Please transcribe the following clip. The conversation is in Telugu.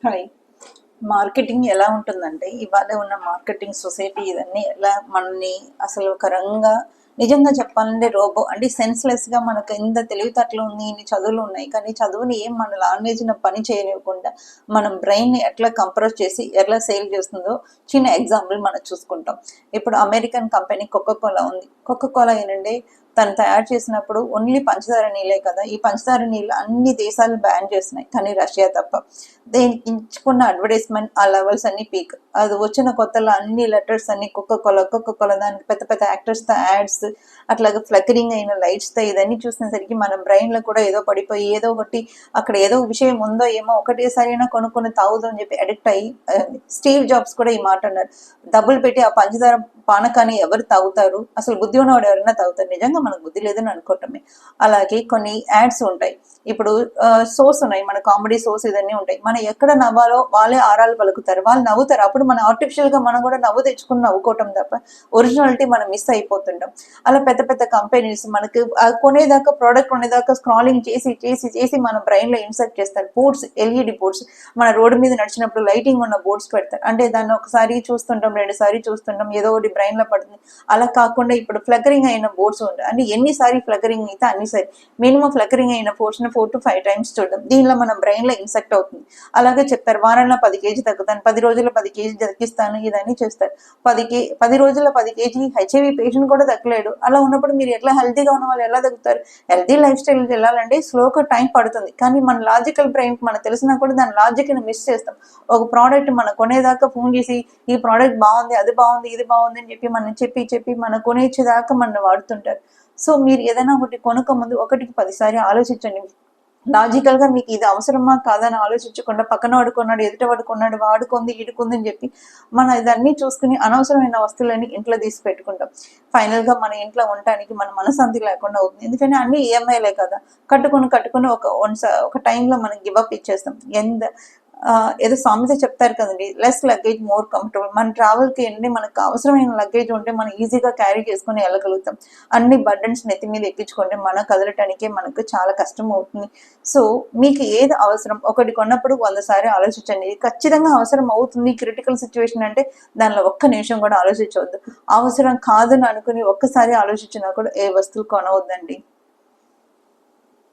హాయ్. మార్కెటింగ్ ఎలా ఉంటుందంటే, ఇవాళ ఉన్న మార్కెటింగ్ సొసైటీ ఇవన్నీ ఎలా మనల్ని అసలు ఒక రంగా నిజంగా చెప్పాలంటే రోబో అంటే సెన్స్‌లెస్‌గా మనకు ఇంత తెలివితేటలు ఉంది, ఇన్ని చదువులు ఉన్నాయి. కానీ చదువుని ఏం మన లాంగ్వేజ్‌ని పని చేయనివ్వకుండా, మనం బ్రెయిన్‌ని ఎట్లా కంప్రెస్ చేసి ఎలా సేల్ చేస్తుందో చిన్న ఎగ్జాంపుల్ మనం చూసుకుంటాం. ఇప్పుడు అమెరికన్ కంపెనీ కోకా కోలా ఉంది. కోకా కోలా ఏంటంటే తను తయారు చేసినప్పుడు ఓన్లీ పంచదార నీళ్ళే కదా! ఈ పంచదార నీళ్ళు అన్ని దేశాలు బ్యాన్ చేసినాయి. కానీ రష్యా తప్ప. దేనికి ఇచ్చుకున్న అడ్వర్టైజ్మెంట్ ఆ లెవెల్స్ అన్ని పీక్. అది వచ్చిన కొత్తలో అన్ని లెటర్స్ అన్ని కోకా కోలా దానికి పెద్ద పెద్ద యాక్టర్స్‌తో యాడ్స్ అట్లాగా ఫ్లకరింగ్ అయిన లైట్స్‌తో ఇదన్నీ చూసేసరికి మన బ్రెయిన్‌లో కూడా ఏదో పడిపోయి ఏదో ఒకటి అక్కడ ఏదో విషయం ఉందో ఏమో ఒకటేసారైనా కొనుక్కొని తాగుదాం అని చెప్పి అడిక్ట్ అయ్యి స్టీవ్ జాబ్స్ కూడా ఈ మాట అన్నారు. డబ్బులు పెట్టి ఆ పంచదార పానకాన్ని ఎవరు తాగుతారు? అసలు బుద్ధి ఉన్నవాడు ఎవరైనా తాగుతారు. నిజంగా మనకు బుద్ధి లేదని అనుకోవటమే. అలాగే కొన్ని యాడ్స్ ఉంటాయి. ఇప్పుడు షోస్ ఉన్నాయి. మన కామెడీ షోస్ ఇవన్నీ ఉంటాయి. మనం ఎక్కడ నవ్వాలో వాళ్ళే ఆరాలు పలుకుతారు. వాళ్ళు నవ్వుతారు. అప్పుడు మనం ఆర్టిఫిషియల్‌గా మనం కూడా నవ్వు తెచ్చుకొని నవ్వుకోవటం తప్ప ఒరిజినాలిటీ మనం మిస్ అయిపోతుంటాం. అలా పెద్ద పెద్ద కంపెనీస్ మనకు కొనేదాకా ప్రోడక్ట్ కొనేదాకా స్క్రాలింగ్ చేసి చేసి చేసి మన బ్రెయిన్‌లో ఇన్సర్ట్ చేస్తారు. బోర్డ్స్ ఎల్ఈడి బోర్డ్స్ మన రోడ్డు మీద నడిచినప్పుడు లైటింగ్ ఉన్న బోర్డ్స్ పెడతారు. అంటే దాన్ని ఒకసారి చూస్తుంటాం, రెండుసారి చూస్తుంటాం, ఏదో ఒకటి బ్రెయిన్‌లో పడుతుంది. అలా కాకుండా ఇప్పుడు ఫ్లకరింగ్ అయిన బోర్డ్స్ ఉంటాయి. అంటే ఎన్నిసారి ఫ్లకరింగ్ అయితే అన్నిసారి మినిమం ఫ్లకరింగ్ అయిన పోర్షన్ 4-5 టైమ్స్ చూడడం. దీనిలో మన బ్రెయిన్‌లో ఇన్సెక్ట్ అవుతుంది. అలాగే చెప్తారు వారంలో 10 కేజీ తగ్గుతాను, 10 రోజుల్లో 10 కేజీ తగ్గిస్తాను ఇదని చేస్తారు. 10 రోజుల్లో 10 కేజీ హెచ్ఐవి పేషెంట్ కూడా తగ్గలేడు. అలా ఉన్నప్పుడు మీరు ఎట్లా హెల్తీగా ఉన్న వాళ్ళు ఎలా తగ్గుతారు? హెల్తీ లైఫ్ స్టైల్ వెళ్ళాలంటే స్లోగా టైం పడుతుంది. కానీ మన లాజికల్ బ్రెయిన్ మనకు తెలిసినా కూడా దాని లాజిక్‌ని మిస్ చేస్తాం. ఒక ప్రోడక్ట్ మనం కొనేదాకా ఫోన్ చేసి ఈ ప్రోడక్ట్ బాగుంది, అది బాగుంది, ఇది బాగుంది అని చెప్పి మనం చెప్పి చెప్పి మనం కొనేచ్చేదాకా మనం వాడుతుంటారు. సో మీరు ఏదైనా ఒకటి కొనక ముందు ఒకటికి 10 సారి ఆలోచించండి. లాజికల్‌గా మీకు ఇది అవసరమా కాదా అని ఆలోచించకుండా పక్కనవాడు కొన్నాడు, ఎదుటివాడు కొన్నాడు, వాడుకుంది, ఈడుకుంది అని చెప్పి మనం ఇదన్నీ చూసుకుని అనవసరమైన వస్తువులన్నీ ఇంట్లో తీసి పెట్టుకుంటాం. ఫైనల్‌గా మన ఇంట్లో ఉండటానికి మన మనశ్శాంతి లేకుండా అవుతుంది. ఎందుకంటే అన్నీ ఈఎంఐలే కదా! కట్టుకొని ఒక టైంలో మనం గివ్ అప్ ఇచ్చేస్తాం. ఏదో సామెత చెప్తారు కదండీ! Less luggage more comfortable. మన ట్రావెల్‌కి ఏంటంటే మనకు అవసరమైన లగేజ్ ఉంటే మనం ఈజీగా క్యారీ చేసుకొని వెళ్ళగలుగుతాం. అన్ని బర్డెన్స్ నెత్తి మీద ఎక్కించుకుంటే మనం కదలటానికే మనకు చాలా కష్టం అవుతుంది. సో, మీకు ఏది అవసరం ఒకటి కొన్నప్పుడు 100 సార్లు ఆలోచించండి. ఇది ఖచ్చితంగా అవసరం అవుతుంది క్రిటికల్ సిట్యుయేషన్ అంటే దానిలో ఒక్క నిమిషం కూడా ఆలోచించవద్దు. అవసరం కాదని అనుకుని ఒక్కసారి ఆలోచించినా కూడా ఏ వస్తువు కొనవద్దండి.